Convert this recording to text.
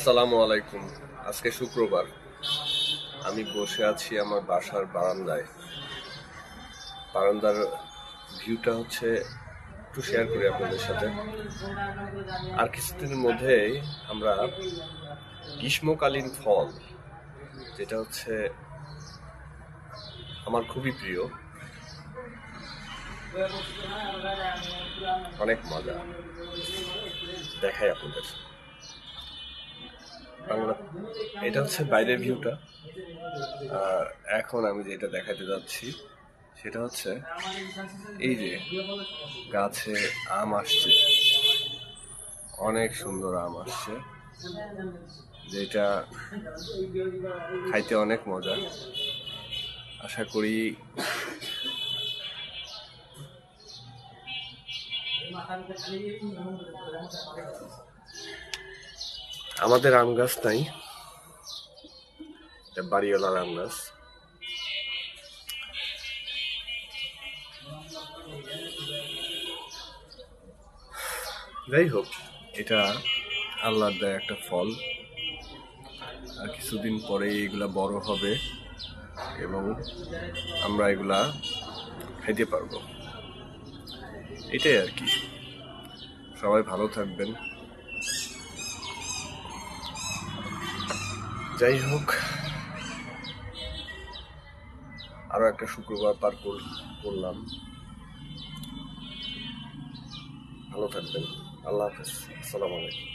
আসসালামু আলাইকুম। আজকে শুক্রবার। আমি বসে আছি আমার বাসার বারান্দায়। বারান্দার ভিউটা হচ্ছে একটু শেয়ার করি আপনাদের সাথে। আর কিছুদিনের মধ্যেই আমরা গ্রীষ্মকালীন ফল, যেটা হচ্ছে আমার খুবই প্রিয়, অনেক মজা, দেখাই আপনাদের। বাংলা, এটা হচ্ছে বাইরের ভিউটা। আর এখন আমি যেটা দেখাতে যাচ্ছি সেটা হচ্ছে এই যে গাছে আম আসছে, অনেক সুন্দর আম আসছে, যেটা খাইতে অনেক মজা। আশা করি আমাদের আম গাছ নাই, এটা বাড়িওয়ালার আম গাছ। যাই হোক, এটা আল্লাহর দেয় একটা ফল। আর কিছুদিন পরে এগুলা বড় হবে এবং আমরা এগুলা খাইতে পারবো। এটাই আর কি। সবাই ভালো থাকবেন। যাই হোক, আরো একটা শুক্রবার পার করলাম। ভালো থাকবেন। আল্লাহ হাফেজ। আসসালামু আলাইকুম।